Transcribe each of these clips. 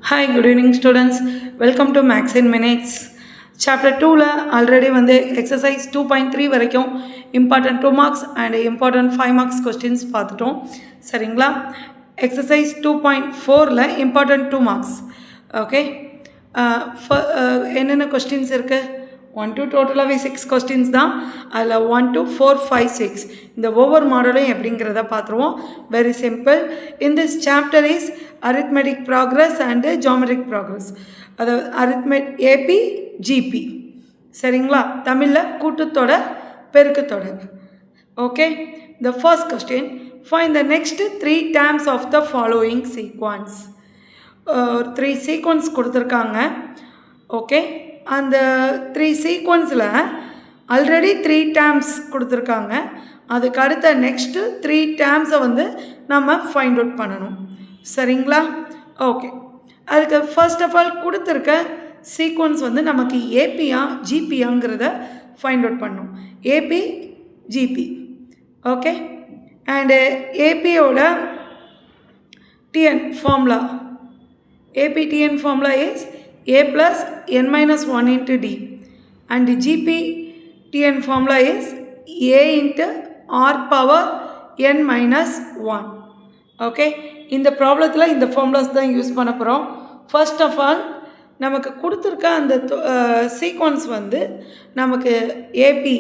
Hi, good evening students. Welcome to Max in Minutes. Chapter 2ல already exercise 2.3 வரைக்கும் important 2 marks and important 5 marks questions பார்த்துட்டோம். சரிங்களா? Exercise 2.4ல important 2 marks. Okay? என்னென்ன questions இருக்கு? 1 to டோட்டலாகவே 6 questions தான். அதில் 1 to 4, 5, 6 இந்த ஒவ்வொரு மாடலும் எப்படிங்கிறத பார்த்துருவோம். Very simple. In this chapter is arithmetic progress and geometric progress. அதாவது ஏபி ஜிபி. சரிங்களா? தமிழில் கூட்டுத்தொடர் பெருக்குத்தொடர். Okay. The first question, find the next 3 terms of the following sequence. 3 sequence கொடுத்துருக்காங்க. ஓகே. அந்த 3 சீக்வன்ஸில் ஆல்ரெடி 3 டேர்ம்ஸ் கொடுத்துருக்காங்க. அதுக்கு அடுத்த நெக்ஸ்ட்டு 3 டேர்ம்ஸை நம்ம ஃபைண்ட் அவுட் பண்ணணும். சரிங்களா? ஓகே. அதுக்கு ஃபர்ஸ்ட் ஆஃப் ஆல் கொடுத்துருக்க சீக்வன்ஸ் நமக்கு ஏபியா ஜிபியாங்கிறத ஃபைண்ட் அவுட் பண்ணணும். AP GP. ஓகே. அண்டு ஏபியோட TN formula, AP TN formula is a plus n minus 1 into d, and gp tn formula is a into r power n minus 1. okay, இந்த ப்ராப்ளத்தில் இந்த formulas தான் use பண்ண போகிறோம். First of all நமக்கு கொடுத்துருக்க அந்த சீக்வன்ஸ் நமக்கு ஏபி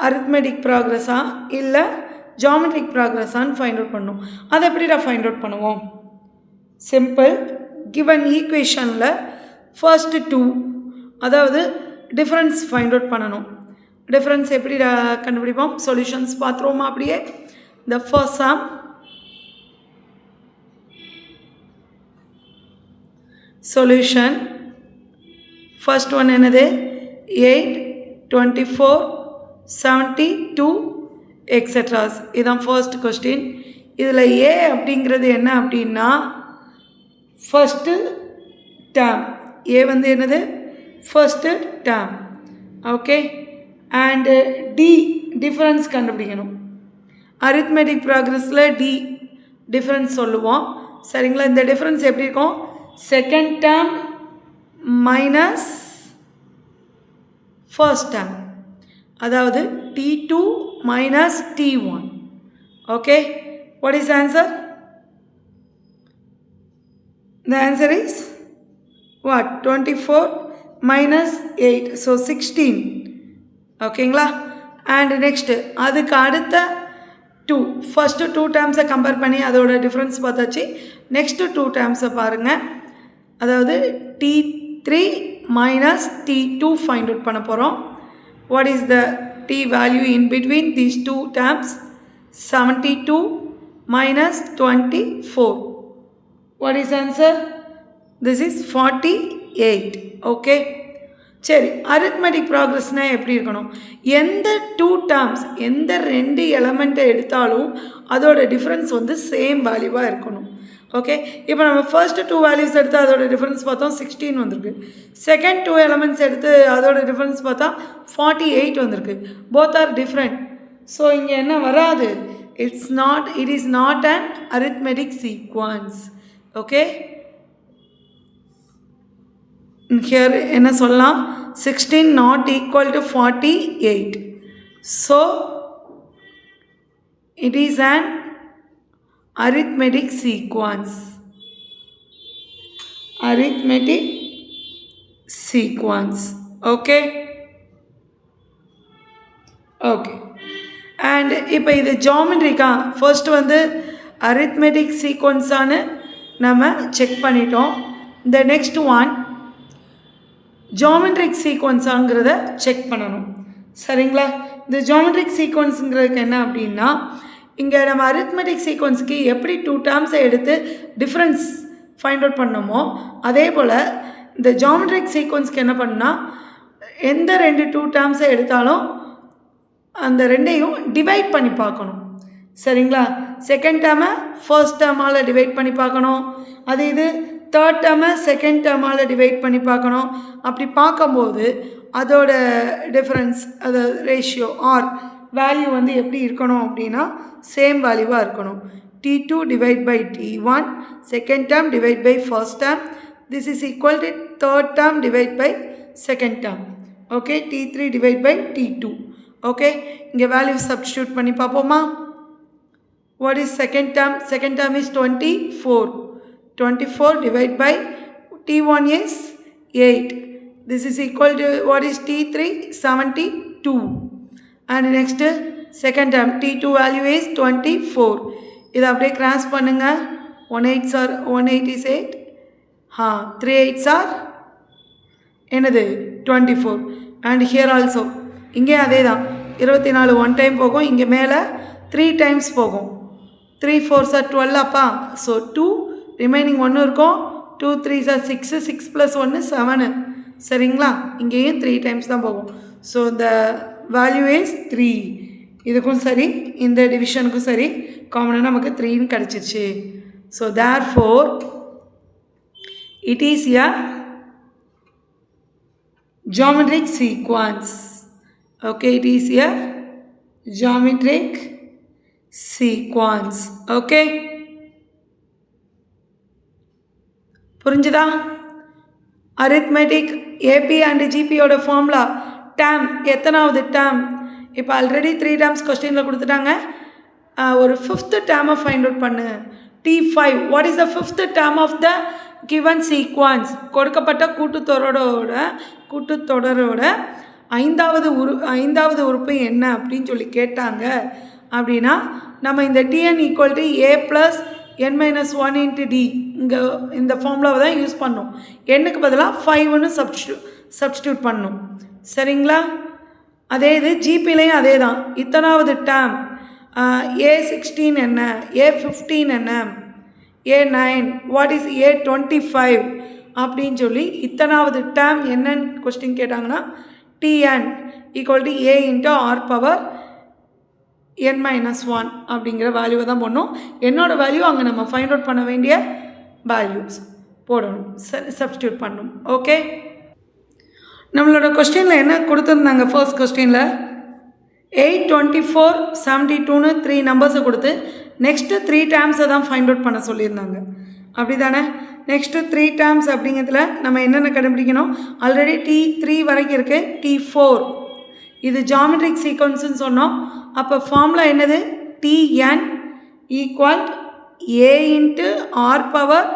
அரித்மெட்டிக் ப்ராக்ரஸா இல்லை ஜாமெட்ரிக் ப்ராக்ரஸான்னு ஃபைண்ட் அவுட் பண்ணணும். அதை எப்படி ஃபைண்ட் அவுட் பண்ணுவோம்? சிம்பிள். given ஈக்குவேஷனில் ஃபர்ஸ்ட் 2, அதாவது டிஃப்ரென்ஸ் ஃபைண்ட் அவுட் பண்ணணும். டிஃப்ரென்ஸ் எப்படி கண்டுபிடிப்போம்? சொல்யூஷன்ஸ் பார்த்துருவோமா? அப்படியே the first sum, solution first one என்னது? 8, 24, 72 எக்ஸெட்ராஸ். இதுதான் ஃபர்ஸ்ட் கொஸ்டின். இதில் ஏ அப்படிங்கிறது என்ன அப்படின்னா ஃபர்ஸ்ட்டு டேர்ம். ஏ என்னது? First term. Okay. And d difference கண்டுபிடிக்கணும். அரித்மெட்டிக் ப்ராக்ரஸில் டி டிஃப்ரென்ஸ் சொல்லுவோம். சரிங்களா? இந்த டிஃப்ரென்ஸ் எப்படி இருக்கும்? Second term minus first term, அதாவது T2 minus T1. Okay. What is answer? The answer is what? 24 minus 8. So 16. ஓகேங்களா? அண்ட் நெக்ஸ்ட்டு அதுக்கு அடுத்த 2, ஃபஸ்ட்டு 2 டேர்ம்ஸை கம்பேர் பண்ணி அதோட டிஃப்ரென்ஸ் பார்த்தாச்சு. நெக்ஸ்ட்டு 2 டேர்ம்ஸை பாருங்கள். அதாவது T3 minus T2 find out பண்ண போகிறோம். What is the T value in between these 2 terms? 72 minus 24. What is answer? This is 48. Okay. சரி, அரித்மெட்டிக் ப்ராக்ரஸ்னால் எப்படி இருக்கணும்? எந்த 2 டேர்ம்ஸ், எந்த 2 எலமெண்ட்டை எடுத்தாலும் அதோட டிஃப்ரென்ஸ் சேம் வேல்யூவாக இருக்கணும். ஓகே. இப்போ நம்ம ஃபர்ஸ்ட் 2 வேல்யூஸ் எடுத்து அதோட டிஃப்ரென்ஸ் பார்த்தோம், 16 வந்திருக்கு. செகண்ட் 2 எலமெண்ட்ஸ் எடுத்து அதோட டிஃப்ரென்ஸ் பார்த்தா 48 வந்திருக்கு. Both are different. ஸோ இங்கே என்ன வராது? it is not an arithmetic sequence. okay, here என்ன சொல்லலாம்? 16 not equal to 48. so it is an arithmetic sequence. arithmetic sequence. okay. okay. And இப்போ இது ஜாமெட்ரிக்கா? ஃபர்ஸ்ட் அரித்மெட்டிக் சீக்வன்ஸானு நம்ம செக் பண்ணிட்டோம். இந்த நெக்ஸ்ட் ஒன் ஜாமெட்ரிக் சீக்வன்ஸாங்கிறத செக் பண்ணணும். சரிங்களா? இந்த ஜாமெட்ரிக் சீக்வன்ஸுங்கிறதுக்கு என்ன அப்படின்னா, இங்கே நம்ம அரித்மெட்டிக் சீக்வன்ஸுக்கு எப்படி 2 டேர்ம்ஸை எடுத்து டிஃப்ரென்ஸ் ஃபைண்ட் அவுட் பண்ணோமோ அதே போல் இந்த ஜாமெட்ரிக் சீக்வன்ஸுக்கு என்ன பண்ணால் எந்த 2 டேர்ம்ஸை எடுத்தாலும் அந்த 2ஐயும் டிவைட் பண்ணி பார்க்கணும். சரிங்களா? செகண்ட் டேர்மை ஃபர்ஸ்ட் டேர்மால் டிவைட் பண்ணி பார்க்கணும். அது இது தேர்ட் டேர்மை செகண்ட் டேர்மால் டிவைட் பண்ணி பார்க்கணும். அப்படி பார்க்கும்போது அதோட டிஃப்ரென்ஸ், அது ரேஷியோ ஆர் வேல்யூ எப்படி இருக்கணும் அப்படின்னா சேம் வேல்யூவாக இருக்கணும். T2 divided by T1, second term divided by first term. This is equal to third term divided by second term. Okay, T3 divided by T2. Okay, இங்க value substitute பண்ணி பாப்போமா? What is second term? Second term is 24. 24 divided by T1 is 8. This is equal to what is T3? 72. And next second term T2 value is 24. இதை அப்படியே cross பண்ணுங்க. 1 8s are 1 8 is 8. 3 8s are என்னது 24. And here also இங்கே அதே தான் 24 1 time போகும். இங்கே மேலே 3 டைம்ஸ் போகும். 3 4s are 12 அப்பா. ஸோ 2 ரிமைனிங் 1 இருக்கும். 2 3s are 6 6 plus 1 7. சரிங்களா? இங்கேயும் 3 டைம்ஸ் தான் போகும். So the value is 3. இதுக்கும் சரி இந்த டிவிஷனுக்கும் சரி காமனாக நமக்கு 3ன்னு கிடச்சிருச்சு. So therefore it is a geometric sequence. Okay, it is a geometric sequence. Okay, புரிஞ்சுதா? அரித்மெட்டிக் ஏபி அண்ட் ஜிபியோட ஃபார்முலா டேம் எத்தனாவது டேம்? இப்போ ஆல்ரெடி 3 டேர்ம்ஸ் கொஸ்டினில் கொடுத்துட்டாங்க. ஒரு ஃபிஃப்த்து டேர்மை ஃபைண்ட் அவுட் பண்ணு. T5. What is the fifth term of the given sequence? கொடுக்கப்பட்ட கூட்டுத்தொடரோட ஐந்தாவது உறுப்பு என்ன அப்படின்னு சொல்லி கேட்டாங்க. அப்படின்னா நம்ம இந்த TN equal to A plus n-1 into d இங்கே இந்த ஃபார்முலாவை தான் யூஸ் பண்ணோம். எண்ணுக்கு பதிலாக 5ன்னு சப்ஸ்டியூட் பண்ணணும். சரிங்களா? அதே இது ஜிபிலையும் அதே தான். இத்தனாவது டேர்ம் A16 என்ன, A15 என்ன, A9, வாட் இஸ் A25 அப்படின்னு சொல்லி இத்தனாவது டேர்ம் என்னன்னு கொஸ்டின் கேட்டாங்கன்னா Tn equal to A into R power n-1 அப்படிங்கிற வேல்யூவை தான் போடணும். என்னோட வேல்யூ அங்கே நம்ம ஃபைண்ட் அவுட் பண்ண வேண்டிய வேல்யூஸ் போடணும், சப்ஸ்டியூட் பண்ணணும். ஓகே, நம்மளோட கொஸ்டினில் என்ன கொடுத்துருந்தாங்க? ஃபர்ஸ்ட் கொஸ்டினில் 8 24 72ன்னு 3 நம்பர்ஸை கொடுத்து நெக்ஸ்ட்டு 3 டேர்ம்ஸை தான் ஃபைண்ட் அவுட் பண்ண சொல்லியிருந்தாங்க. அப்படி தானே? நெக்ஸ்ட்டு 3 டேர்ம்ஸ் அப்படிங்கிறதுல நம்ம என்னென்ன கண்டுபிடிக்கணும்? ஆல்ரெடி T3 வரைக்கும் இருக்குது. T4 இது ஜாமெட்ரிக் சீக்வன்ஸ்ன்னு சொன்னோம். அப்போ ஃபார்முலா என்னது? Tn equal A into R power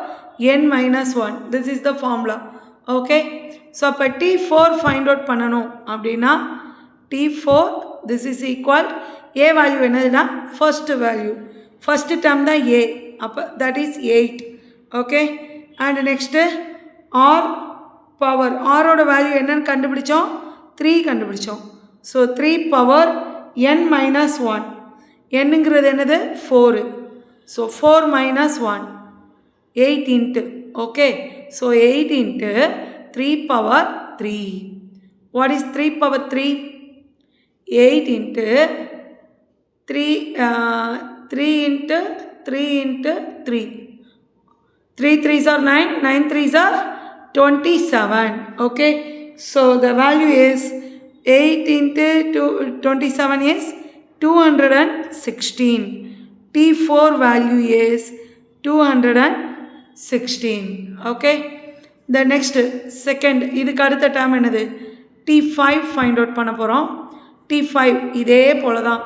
n-1. This is the formula. Okay, so அப்போ T4 ஃபைண்ட் அவுட் பண்ணணும் அப்படின்னா T4 this is equal A value என்னதுன்னா ஃபர்ஸ்ட் வேல்யூ, ஃபஸ்ட்டு டேர்ம் தான் A. அப்போ that is 8. Okay, and next R power, ஆரோட value என்னன்னு கண்டுபிடிச்சோம்? 3 கண்டுபிடிச்சோம். So 3 power n-1. என்னங்கிறது என்னது? 4. So 4 - 1 8 into. Okay, so 8 into 3 power 3. What is 3 power 3? 8 into 3 into 3 into 3. 3 3s are 9, 9 3s are 27. Okay, so the value is 8 into 27 is 216. T4 value is 216. Okay, the next second இதுக்கு அடுத்த term என்னது? T5 find out பண்ண போகிறோம். T5 இதே போல தான்.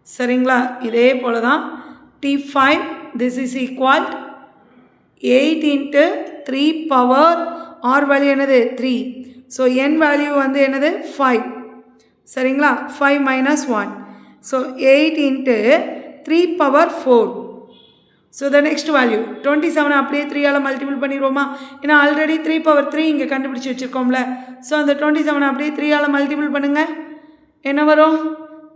சரிங்களா? இதே போல தான். T5 this is equal 8 into 3 power R value என்னது? 3. ஸோ n வேல்யூ வந்து என்னது? 5. சரிங்களா? 5 - 1. So 8 into 3 power 4. So the next value 27 அப்படியே 3ஆல் மல்டிபிள் பண்ணிடுவோமா? ஏன்னா ஆல்ரெடி 3 பவர் 3 இங்கே கண்டுபிடிச்சி வச்சுருக்கோம்ல. ஸோ அந்த 27 அப்படியே 3ஆல் மல்டிபிள் பண்ணுங்கள். என்ன வரும்?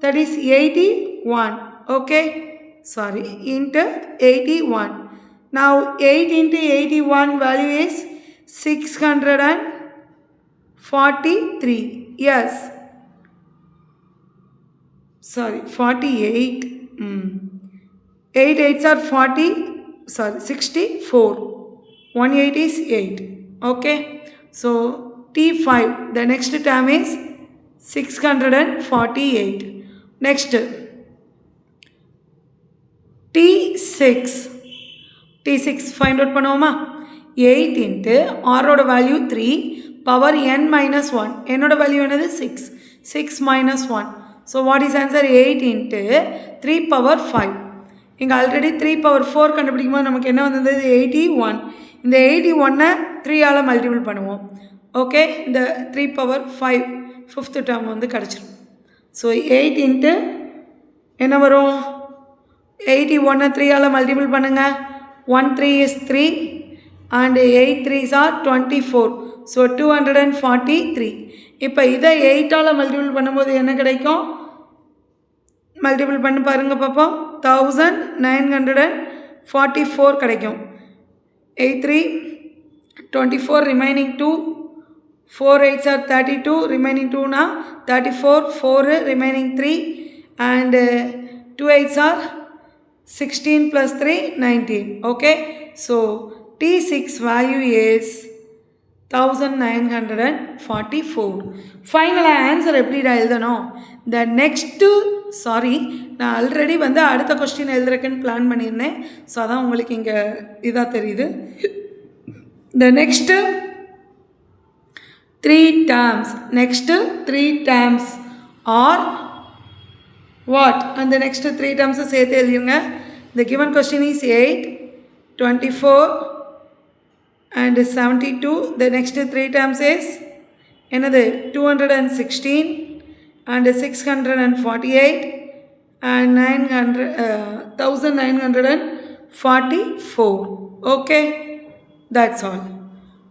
That is 81. Okay, sorry, into 81. Now 8 into 81 value is 643. Yes, sorry, 48. 8 8s are 40. Sorry, 64. 18 is 8. Okay, so T5 the next term is 648. Next T6 find out பண்ணுவோமா? 8 இன்ட்டு ஆரோட வேல்யூ 3 பவர் n minus 1, என்னோட value என்னது 6 minus 1. So what is answer? 8 into 3 power 5. இங்கே already 3 power 4 கண்டுபிடிக்கும் போது நமக்கு என்ன வந்தது? 81. இந்த 81-ஐ 3ஆல் மல்டிபிள் பண்ணுவோம். ஓகே, இந்த 3 பவர் 5 ஃபிஃப்த் டேர்ம் வந்து கிடச்சிரும். ஸோ 8 இன்ட்டு என்ன வரும்? 81-ஐ 3ஆல் மல்டிபிள் பண்ணுங்கள். 1 3 is 3 and 8 3s are 24. So 243. இப்போ இதை 8ஆல் மல்டிபிள் பண்ணும்போது என்ன கிடைக்கும்? மல்டிபிள் பண்ணி பாருங்கள் பார்ப்போம். 1944 கிடைக்கும். 8 3 24, remaining 2, 4 8s are 32, remaining 2 na 34, 4 remaining 3 and 2 8s are 16 plus 3 19. Okay, so T6 value is 1944. Final answer எப்படிடா எழுதணும்? the next நான் ஆல்ரெடி வந்து அடுத்த கொஸ்டின் எழுதுறதுக்குன்னு பிளான் பண்ணியிருந்தேன். ஸோ அதான் உங்களுக்கு இங்கே இதாக தெரியுது. the next 3 terms are what? And the next 3 terms சேர்த்து எழுதிருங்க. the given question is 8, 24 and 72. the next 3 terms is என்னது? 216 and 648 and 1944. okay, that's all.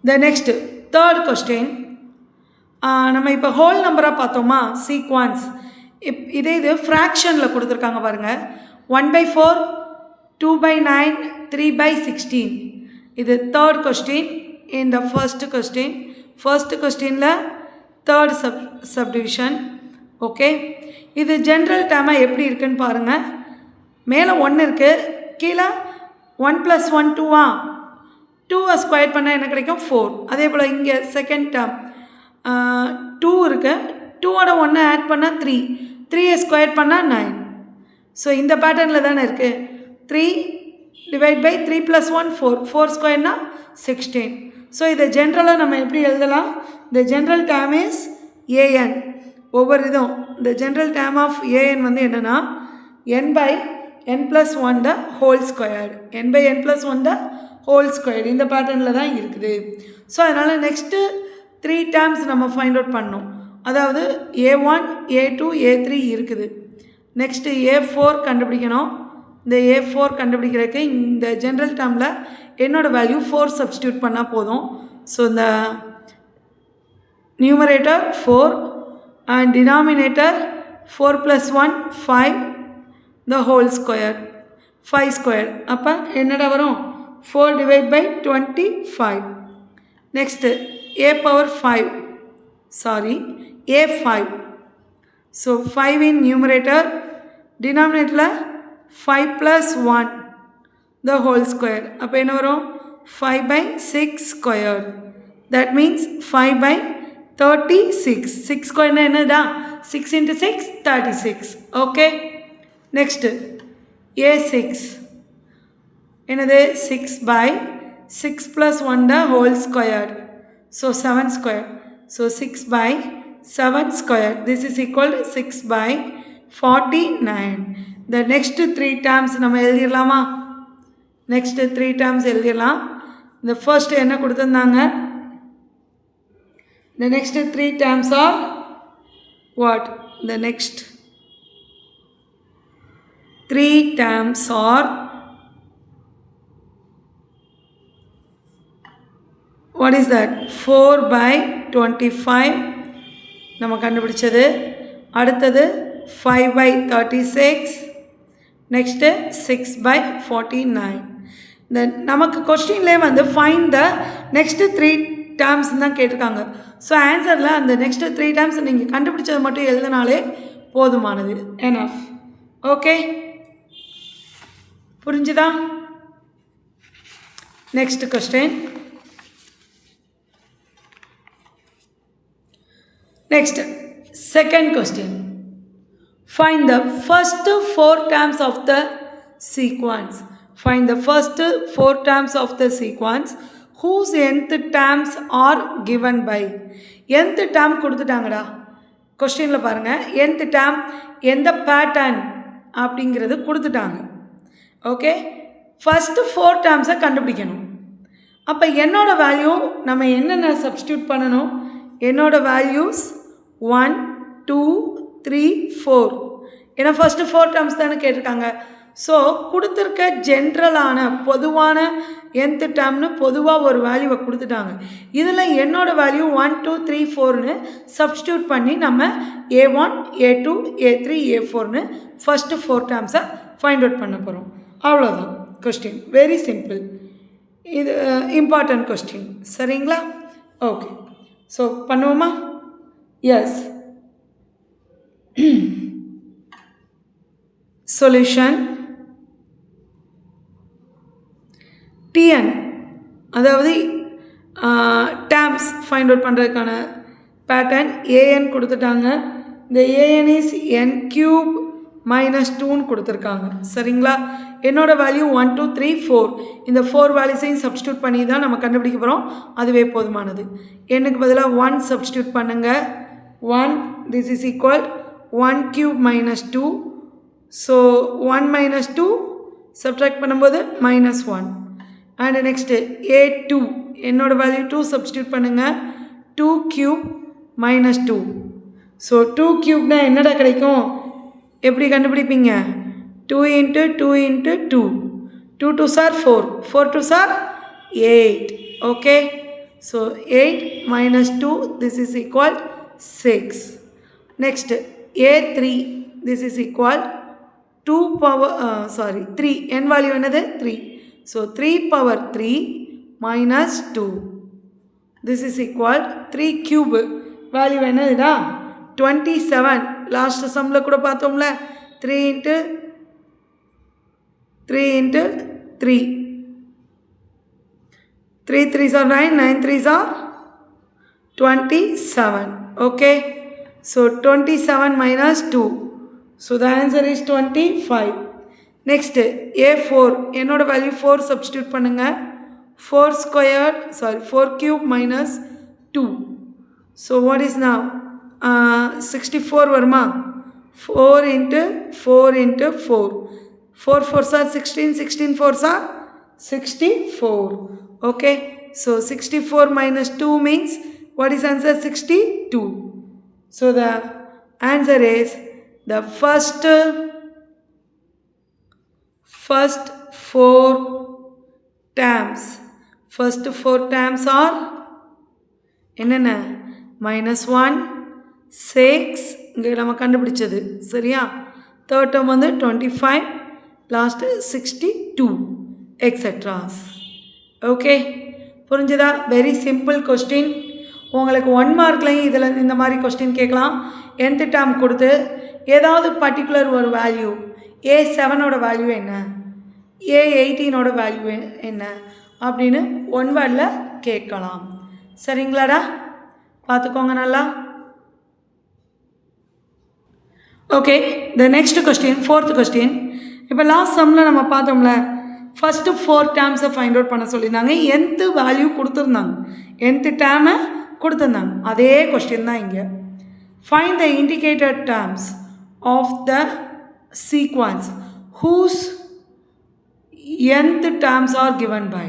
the next third question, நம்ம இப்போ ஹோல் நம்பராக பார்த்தோமா? சீக்வன்ஸ் இது ஃப்ராக்ஷனில் கொடுத்துருக்காங்க பாருங்கள். 1/4, 2/9, 3/16. இது தேர்ட் கொஸ்டின். இந்த ஃபர்ஸ்ட் கொஸ்டினில் தேர்ட் சப்டிவிஷன். ஓகே, இது ஜென்ரல் டேர்மாக எப்படி இருக்குன்னு பாருங்கள். மேலே 1 இருக்குது, கீழே 1 + 1 2வா? 2 ஸ்கொயர் பண்ணால் என்ன கிடைக்கும்? 4. அதே போல் இங்கே செகண்ட் டேர்ம் 2 இருக்குது, 2ஓட 1 ஆட் பண்ணால் 3, 3 ஸ்கொயர் பண்ணால் 9. ஸோ இந்த பேட்டர்னில் தானே இருக்குது. 3 டிவைட் பை 3 + 1 4, 4 ஸ்கொயர்னா 16. ஸோ இதை ஜென்ரலாக நம்ம எப்படி எழுதலாம்? இந்த ஜென்ரல் டேர்ம் இஸ் ஏஎன். ஒவ்வொரு இதுவும் இந்த ஜென்ரல் டேர்ம் ஆஃப் ஏஎன் வந்து என்னென்னா n/n + 1 the whole squared, n/n + 1 the whole squared. இந்த பேட்டர்னில் தான் இருக்குது. ஸோ அதனால் நெக்ஸ்ட்டு 3 டேர்ம்ஸ் நம்ம ஃபைண்ட் அவுட் பண்ணோம். அதாவது A1, A2, A3 இருக்குது. நெக்ஸ்ட்டு A4 கண்டுபிடிக்கணும். இந்த A4 கண்டுபிடிக்கிறதுக்கு இந்த ஜென்ரல் டேர்மில் என்னோட வேல்யூ 4 சப்ஸ்டியூட் பண்ணால் போதும். ஸோ இந்த numerator 4 and denominator 4 + 1 5 the whole square, 5 square. அப்போ என்னடா வரும்? 4 divided by 25. next A5. so 5 in numerator, denominator 5 + 1 the whole square. அப்போ என்ன வரும்? 5/6 squared. that means 5/36. 6 square என்னடா? 6 × 6 36. okay, next A6 என்னது? 6/6 + 1 the whole squared. so 7 square. so 6/7 square. this is equal to 6/49. the next 3 terms நம்ம எழுதிடலாமா? next 3 terms எழுதிடலாம். the first என்ன கொடுத்துருந்தாங்க? the next 3 terms are what? the next 3 terms are what is that? 4/25 நம்ம கண்டுபிடிச்சது. அடுத்தது 5/36. Next 6/49. தென் நமக்கு கொஸ்டின்லேயே வந்து find the next 3 terms தான் கேட்டிருக்காங்க. ஸோ ஆன்சரில் அந்த நெக்ஸ்ட்டு 3 டேர்ம்ஸ் நீங்கள் கண்டுபிடிச்சது மட்டும் எழுதினாலே போதுமானது. எனஃப். ஓகே, புரிஞ்சுதா? Next question. Next, second question. Find the first 4 terms of the sequence. Find the first 4 terms of the sequence whose nth terms are given by. nth term கொடுத்துட்டாங்கடா கொஸ்டினில் பாருங்கள். nth term எந்த pattern அப்படிங்கிறது கொடுத்துட்டாங்க. Okay, first 4 டேர்ம்ஸை கண்டுபிடிக்கணும். அப்போ என்னோட value நம்ம என்னென்ன சப்ஸ்டியூட் பண்ணணும்? என்னோட வேல்யூஸ் 1 2 3 4. ஏன்னா ஃபஸ்ட்டு 4 டேர்ம்ஸ் தானே கேட்டிருக்காங்க. ஸோ கொடுத்துருக்க ஜென்ரலான பொதுவான nth டேர்ம்னு பொதுவாக ஒரு வேல்யூவை கொடுத்துட்டாங்க. இதில் என்னோட வேல்யூ 1 2 3 4ன்னு சப்ஸ்டியூட் பண்ணி நம்ம A1 A2 A3 A4ன்னு ஃபஸ்ட்டு 4 டேர்ம்ஸை ஃபைண்ட் அவுட் பண்ண போகிறோம். அவ்வளோதான் கொஸ்டின். Very simple. இது இம்பார்ட்டன்ட் கொஸ்டின். சரிங்களா? ஓகே, ஸோ பண்ணுவோமா? எஸ். சொல்யூஷன் TN, அதாவது டேர்ம்ஸ் ஃபைண்ட் அவுட் பண்ணுறதுக்கான பேட்டர்ன் AN கொடுத்துட்டாங்க. இந்த AN இஸ் n³ -2ன்னு கொடுத்துருக்காங்க. சரிங்களா? என்னோடய வேல்யூ 1 2 3 4. இந்த 4 வேல்யூஸையும் சப்ஸ்டியூட் பண்ணி தான் நம்ம கண்டுபிடிக்க போகிறோம். அதுவே போதுமானது. என்னுக்கு பதிலாக 1 சப்ஸ்டியூட் பண்ணுங்கள். 1 this is equal 1³ -2. So 1 - 2 subtract பண்ணும்போது -1. அண்ட் நெக்ஸ்ட்டு A2, என்னோடய வேல்யூ 2 சப்ஸ்டியூட் பண்ணுங்கள். 2³ -2. ஸோ 2³ என்னடா கிடைக்கும்? எப்படி கண்டுபிடிப்பீங்க? 2 × 2 × 2. 2 2s are 4. 4 2s are 8. Okay, so 8 - 2 this is equal 6. Next A3, this is equal 2 power 3. n value என்னது? 3. So 3 power 3 - 2. this is equal 3³ value என்னதுடா? 27. Last சம்மில் கூட பார்த்தோம்ல, 3 × 3 × 3. 3 3s are 9, 9 3s are 27. Okay, so 27 - 2. So the answer is 25. Next A4, என்னோட value 4 substitute பண்ணுங்க. 4³ -2. So what is now? 64 வருமா? 4 × 4 × 4. 4 4s are 16, 16 4s are 64. Okay, so 64 - 2 means what is answer? 62. So the answer is the first 4 terms. First 4 terms are என்னென்ன? -1 6 இங்கே நம்ம கண்டுபிடிச்சது. சரியா? Third term வந்து 25, last 62 etceteras. Okay, புரிஞ்சுதா? Very simple question. உங்களுக்கு 1 மார்க்லையும் இதில் இந்த மாதிரி கொஸ்டின் கேட்கலாம். nth டேர்ம் கொடுத்து ஏதாவது பர்டிகுலர் ஒரு வேல்யூ, A7ஓட வேல்யூ என்ன, A18ஓட வேல்யூ என்ன அப்படின்னு 1 வேர்டில் கேட்கலாம். சரிங்களாடா? பார்த்துக்கோங்க நல்லா. Okay, the next question, 4th question. இப்போ லாஸ்ட் சம்மில் நம்ம பார்த்தோம்ல, ஃபஸ்ட்டு 4 டேர்ம்ஸை ஃபைண்ட் அவுட் பண்ண சொல்லியிருந்தாங்க. nth வேல்யூ கொடுத்துருந்தாங்க, nth டேர்மை கொடுத்துருந்தாங்க. அதே கொஸ்டின் தான் இங்கே. Find the indicated terms of the sequence whose nth terms are given by.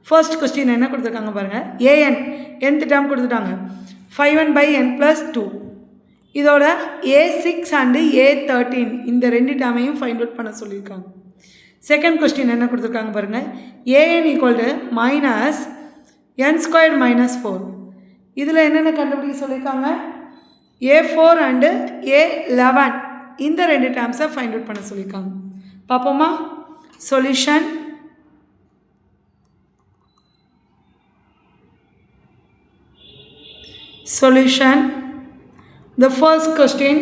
First question என்ன கொடுத்துருக்காங்க பாருங்கள். an nth டேர்ம் கொடுத்துட்டாங்க. 5n/n+2. இதோட A6 அண்டு A13 இந்த 2 டேர்மையும் ஃபைண்ட் அவுட் பண்ண சொல்லியிருக்காங்க. செகண்ட் கொஸ்டின் என்ன கொடுத்துருக்காங்க பாருங்கள். an - n² - 4. இதில் என்னென்ன கண்டுபிடிக்க சொல்லியிருக்காங்க? A4 அண்டு A11 இந்த 2 டேர்ம்ஸை ஃபைண்ட் அவுட் பண்ண சொல்லியிருக்காங்க. பார்ப்போமா? Solution solution the first question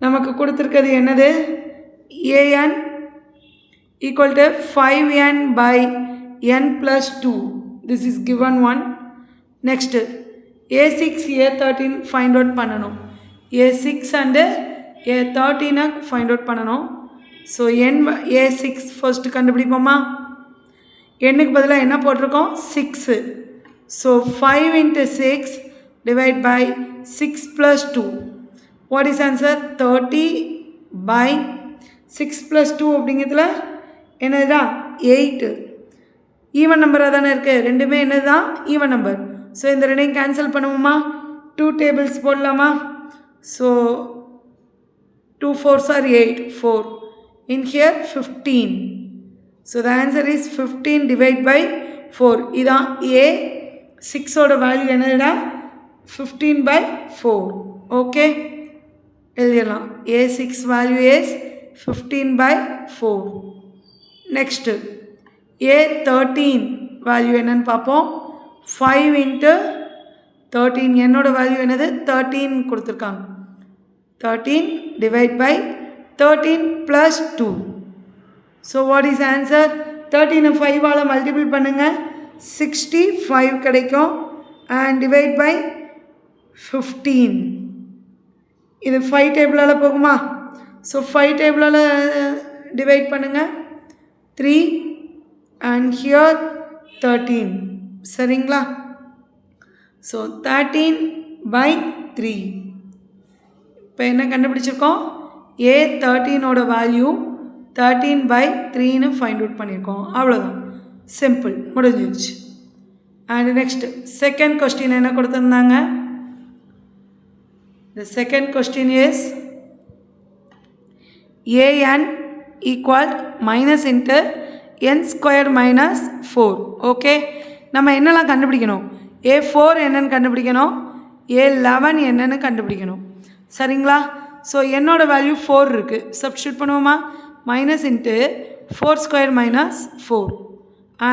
நமக்கு கொடுத்துருக்கிறது என்னது? an equal to 5n/n+2. this is given one. next A6 A13 find out பண்ணணும். A6 and A13 find out பண்ணணும். ஸோ A6 ஃபர்ஸ்ட் கண்டுபிடிப்போமா? எண்ணுக்கு பதிலாக என்ன போட்டிருக்கோம்? 6. So 5 into 6 divide by 6 plus 2. What is answer? 30 by 6 plus 2 அப்படிங்கிறதுல என்னதுடா? 8. Even நம்பராக தானே இருக்குது, ரெண்டுமே என்னதுதான்? Even number. ஸோ இந்த ரெண்டையும் கேன்சல் பண்ணுவோமா? 2 tables போடலாமா? So 2 4s are 8, 4. In here 15. So the answer is 15 divided by 4. இதான் A 6 ஓட வேல்யூ என்னடா? 15 by 4. ஓகே, எழுதிடலாம். A6 value is 15 by 4. Next A13 value என்னன்னு பார்ப்போம். 5 into 13. என்னோட வேல்யூ என்னது? 13 கொடுத்துருக்காங்க. 13 divide by 13 plus 2. So what is answer? 13 5 all multiple பண்ணுங்கள், 65 கிடைக்கும். and divide by 15. இது 5 டேபிளால் போகுமா? ஸோ 5 டேபிளால் டிவைட் பண்ணுங்கள், 3 and here 13. சரிங்களா? So 13 by 3. இப்போ என்ன கண்டுபிடிச்சிருக்கோம்? A13ஓட வேல்யூ 13 by 3ன்னு ஃபைண்ட் அவுட் பண்ணியிருக்கோம். அவ்வளோதான், சிம்பிள், முடிஞ்சிருச்சு. அண்ட் நெக்ஸ்ட் செகண்ட் கொஸ்டின் என்ன கொடுத்துருந்தாங்க? The second question is an equal minus into n square minus 4. Okay, நம்ம என்னெல்லாம் கண்டுபிடிக்கணும்? A4 என்னன்னு கண்டுபிடிக்கணும், A11 என்னன்னு கண்டுபிடிக்கணும். சரிங்களா? ஸோ என்னோட வேல்யூ 4 இருக்குது, சப்ஸ்டியூட் பண்ணுவோமா? minus into 4 square minus 4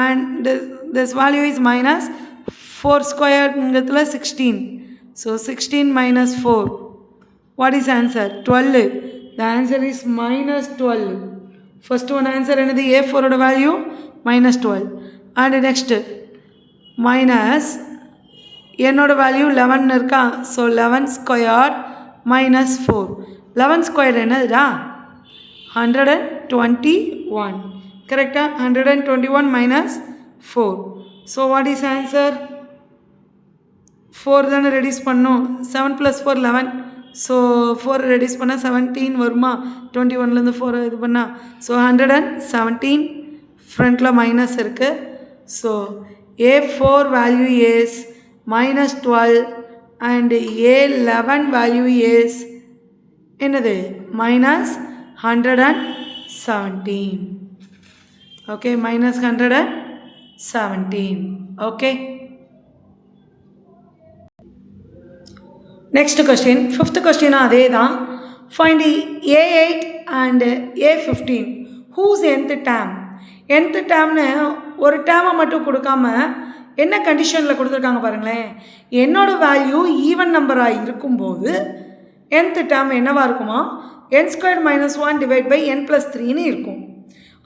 and this value is minus 4 square ங்கிறதுல 16. so 16 minus 4, what is answer? 12. the answer is minus 12. first one answer என்னது? A4 ஓட value minus 12. and next minus என்னோட value 11 இருக்கா? so 11 square minus 4. 11 square என்னதுடா? 121. கரெக்டா? 121 minus 4. so what is answer? 4 தானே reduce பண்ணோம். 7 plus 4 11. So 4 reduce பண்ணால் 17 வருமா? 21லேருந்து 4 இது பண்ணால். ஸோ 117 ஃப்ரண்ட்டில் மைனஸ் இருக்குது. So A4 value is minus 12 and A11 value is என்னது? minus 117. okay, minus 117. okay. next question, fifth question அதே தான். find A8 and A15 whose nth term? nth termனு ஒரு டேர்மை மட்டும் கொடுக்காம என்ன கண்டிஷனில் கொடுத்துருக்காங்க பாருங்களேன். என்னோட வேல்யூ ஈவன் நம்பராக இருக்கும்போது nth டேர்ம் என்னவாக இருக்குமா? n square minus 1 divide by n plus 3ன்னு இருக்கும்.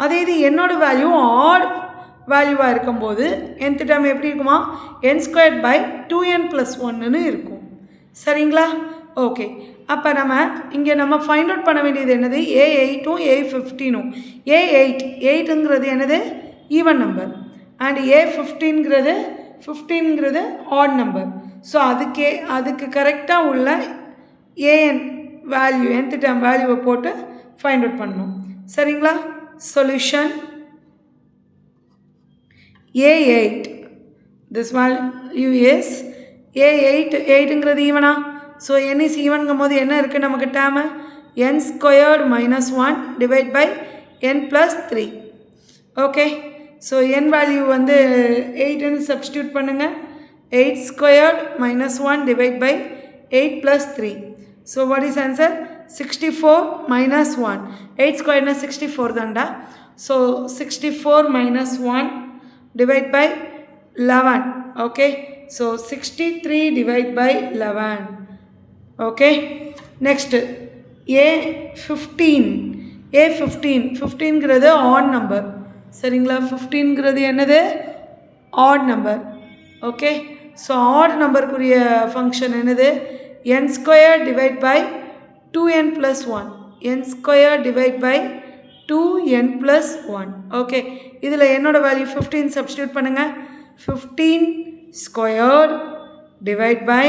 அதே இது என்னோட வேல்யூ ஆட் வேல்யூவாக இருக்கும்போது nth டேர்ம் எப்படி இருக்குமா? n square by 2n plus 1ன்னு இருக்கும். சரிங்களா? ஓகே, அப்போ நம்ம இங்கே நம்ம ஃபைண்ட் அவுட் பண்ண வேண்டியது என்னது? A8ம் A15ம். A8ங்கிறது என்னது? Even number. அண்ட் A15ங்கிறது ஆட் நம்பர். ஸோ அதுக்கு கரெக்டாக உள்ள ஏஎன் வேல்யூ nth டேர்ம் வேல்யூவை போட்டு ஃபைண்ட் அவுட் பண்ணணும். சரிங்களா? Solution A8. This value is A8. 8ங்கிறது ஈவனா? ஸோ n இஸ் ஈவனுங்கும் போது என்ன இருக்குது நமக்கு term? n squared minus 1 divide by n plus 3. Okay, so n value வந்து 8ன்னு சப்ஸ்டியூட் பண்ணுங்கள். 8 squared minus 1 divide by 8 plus 3. So what is answer? 64 minus 1. 8 ஸ்கொயர்னா 64 தான்டா. So 64 minus 1 divide by 11. Okay, so 63 divide by 11. Okay, next A15. 15ங்கிறது odd number. சரிங்களா? 15ங்கிறது என்னது? Odd number. Okay, so odd நம்பருக்குரிய ஃபங்க்ஷன் என்னது? n square divide by 2n plus 1. n square divide by 2n plus 1. Okay, இதில் என்னோட value 15 substitute பண்ணுங்கள். 15 squared divide by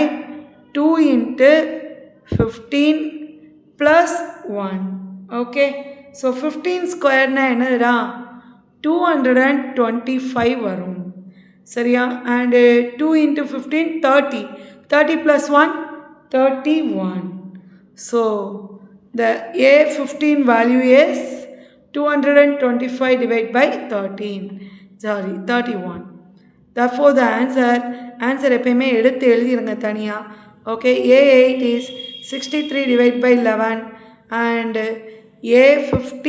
2 into 15 plus 1. Okay, so 15 ஸ்கொயர்னா என்னதுடா 225 வரும். சரியா? And 2 into 15 30. 30 plus 1 31. So the A15 value is 225 divided by 31. Therefore the answer எப்பயுமே எடுத்து எழுதிருங்க தனியா. Okay, A8 is 63 divided by 11 and A15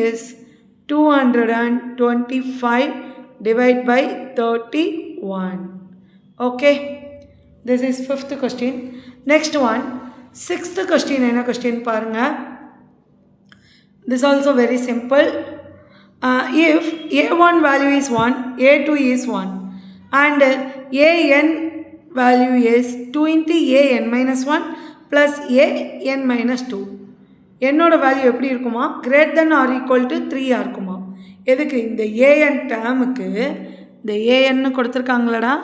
is 225 divided by 31. Okay, this is 5th question. Next one, 6th question. என்ன question பாருங்க. This also very simple. If A1 value is 1, A2 is 1 and AN value is 2 into AN minus 1 plus AN minus 2. என்னோட value எப்படி இருக்குமா? greater than or equal to 3 இருக்குமா? எதுக்கு? இந்த AN டேமுக்கு இந்த AN கொடுத்துருக்காங்களடா,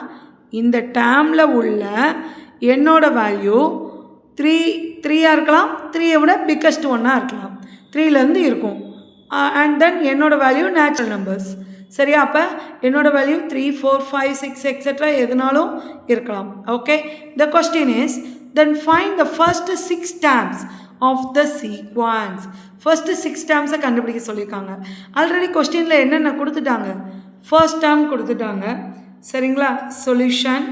இந்த டேமில் உள்ள என்னோட வேல்யூ 3 இருக்கலாம், 3 விட பிக்கஸ்ட் ஒன்னாக இருக்கலாம், 3லேருந்து இருக்கும். அண்ட் தென் என்னோட வேல்யூ நேச்சுரல் நம்பர்ஸ். சரியா? அப்போ என்னோட வேல்யூ 3, 4, 5, 6 எக்ஸெட்ரா எதுனாலும் இருக்கலாம். Okay, the question is then find the first 6 terms of the sequence. First 6 termஸை கண்டுபிடிக்க சொல்லியிருக்காங்க. ஆல்ரெடி கொஸ்டினில் என்னென்ன கொடுத்துட்டாங்க? ஃபர்ஸ்ட் டேர்ம் கொடுத்துட்டாங்க. சரிங்களா? சொல்யூஷன்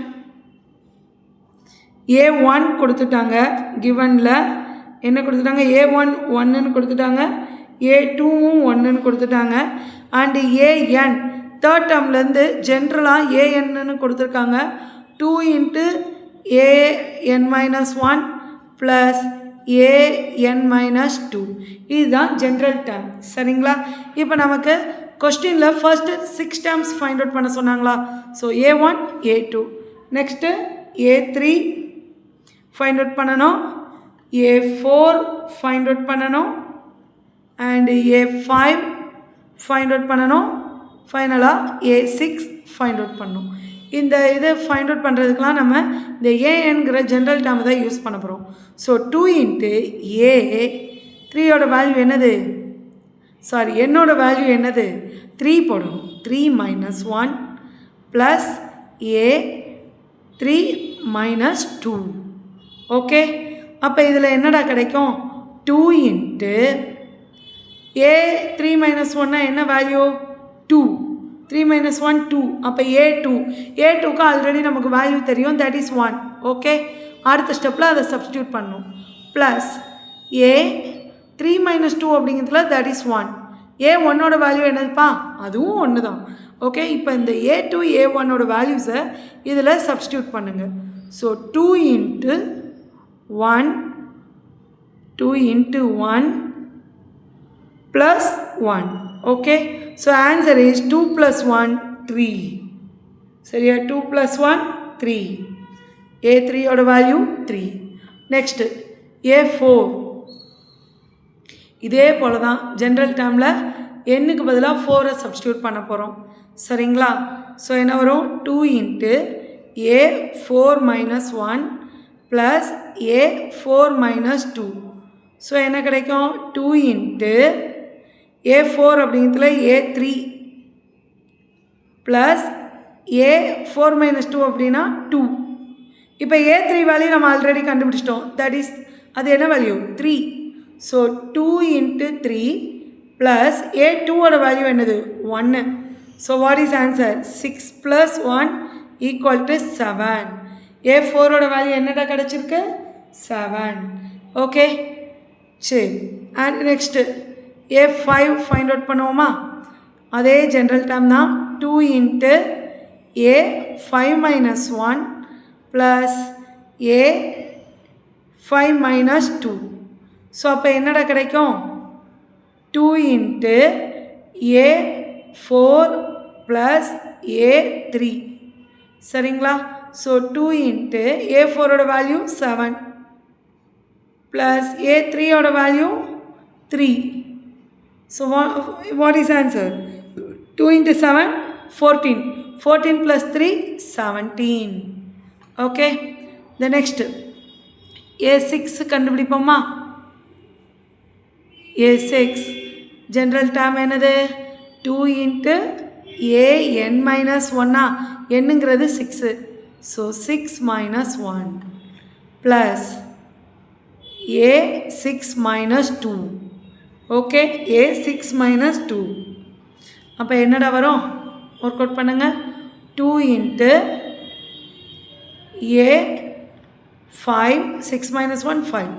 A1 கொடுத்துட்டாங்க. கிவனில் என்ன கொடுத்துட்டாங்க? A1 1ன்னு கொடுத்துட்டாங்க, A2வும் 1ன்னு கொடுத்துட்டாங்க. அண்டு AN தேர்ட் டேர்ம்லேருந்து ஜென்ரலாக ANன்னு கொடுத்துருக்காங்க. 2 into AN minus 1 plus AN minus 2. இதுதான் ஜென்ரல் டேர்ம். சரிங்களா? இப்போ நமக்கு கொஸ்டினில் ஃபர்ஸ்ட்டு 6 terms ஃபைண்ட் அவுட் பண்ண சொன்னாங்களா? So A1, A2, next A3 find out பண்ணணும், A4 ஃபைண்ட் அவுட் பண்ணணும், அண்டு A5 ஃபைண்ட் அவுட் பண்ணணும், ஃபைனலாக A6 ஃபைண்ட் அவுட் பண்ணணும். இந்த இதை ஃபைண்ட் அவுட் பண்ணுறதுக்கெலாம் நம்ம இந்த ஏங்கிற ஜென்ரல் டேர்ம் தான் யூஸ் பண்ண போகிறோம். ஸோ 2 into A, 3யோட வேல்யூ என்னது? சாரி, என்னோட வேல்யூ என்னது? 3 போடணும். 3 minus 1 plus A 3 minus 2. Okay, அப்போ இதில் என்னடா கிடைக்கும்? 2 into A 3 minus 1 என்ன வேல்யூ? 2. 3 minus 1 2. அப்போ A2க்கு ஆல்ரெடி நமக்கு வேல்யூ தெரியும், தட் இஸ் 1. ஓகே, அடுத்த ஸ்டெப்பில் அதை சப்ஸ்டியூட் பண்ணணும். ப்ளஸ் A 3 minus 2 அப்படிங்கிறதுல தட் இஸ் 1. A1ஓட வேல்யூ என்னதுப்பா? அதுவும் 1 தான். ஓகே, இப்போ இந்த A2 A1ஓட வேல்யூஸை இதில் சப்ஸ்டியூட் பண்ணுங்கள். So 2 into 1 plus 1. Okay, so answer is 2 plus 1 3. சரியா? 2 plus 1 3. A3ஓட வேல்யூ 3. Next A4. இதே போல் தான் ஜென்ரல் டேர்மில் என்னுக்கு பதிலாக 4 சப்ஸ்டியூட் பண்ண போகிறோம். சரிங்களா? ஸோ என்ன வரும்? 2 into A4 minus 1 plus A4 minus 2. So என்ன கிடைக்கும்? 2 into A4 அப்படிங்கிறதுல A3 ப்ளஸ் A4 minus 2 அப்படின்னா 2. இப்போ A3 வேல்யூ நம்ம ஆல்ரெடி கண்டுபிடிச்சிட்டோம், தட் இஸ் அது என்ன வேல்யூ? 3. ஸோ 2 into 3 ப்ளஸ் A2ஓட வேல்யூ என்னது? 1. So what is answer? 6 plus 1 equal to 7. A4ஓட வேல்யூ என்னடா கிடச்சிருக்கு? 7. ஓகே, சரி. And next A5 find out பண்ணுவோமா? அதே ஜென்ரல் டேர்ம் தான். 2 into A5 minus 1 plus A5 minus 2. So அப்போ என்னடா கிடைக்கும்? 2 into A4 plus A3. சரிங்களா? ஸோ 2 into A4ஓட வேல்யூ 7 ப்ளஸ் A3ஓட value 3. So what is answer? 2 into 7, 14. 14 plus 3, 17. Okay. The next. A6 கண்டுபிடிப்போமா? A6 general term என்னது? 2 into a n minus 1 என்னங்கிறது 6. So 6 minus 1 plus a 6 minus 2. Okay, a 6 minus 2. அப்போ என்னடா வரும்? Work out பண்ணுங்க. 2 into a 5, 6 minus 1 5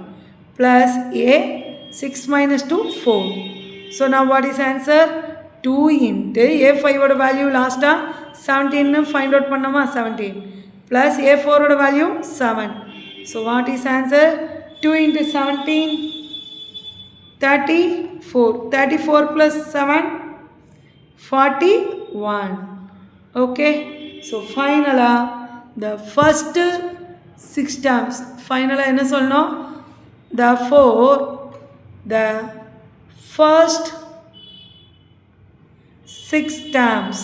plus a 6 minus 2 4. So now what is answer? 2 into a5 oda value last 17 find out பண்ணோமா 17 plus a4 oda value 7. So what is answer? 2 into 17 34. 34 plus 7 41. Okay. So finally the first 6 terms. Finally என்ன சொல்லணும்? Therefore the first 6 terms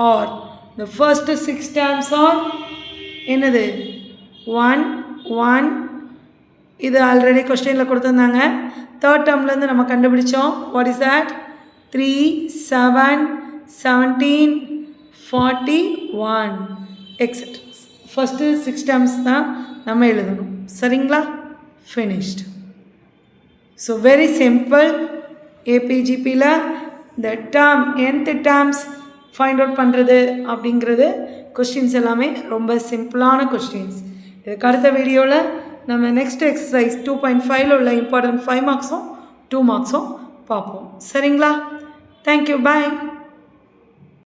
or the first 6 terms are என்னது? 1 1. இது already கொஸ்டினில் கொடுத்துருந்தாங்க. Third டேர்ம்லேருந்து நம்ம கண்டுபிடிச்சோம். What is that? 3 7 17 41 etcetera. First 6 terms தான் நம்ம எழுதணும். சரிங்களா? ஃபினிஷ்டு. So very simple. ஏபிஜிபியில் இந்த term nth terms find out பண்ணுறது அப்படிங்கிறது கொஸ்டின்ஸ் எல்லாமே ரொம்ப சிம்பிளான கொஸ்டின்ஸ். இதுக்கு அடுத்த வீடியோவில் நம்ம நெக்ஸ்ட் எக்ஸசைஸ் 2.5 உள்ள இம்பார்ட்டன்ட் 5 மார்க்ஸும் 2 மார்க்ஸும் பார்ப்போம். சரிங்களா? தேங்க்யூ. பாய்.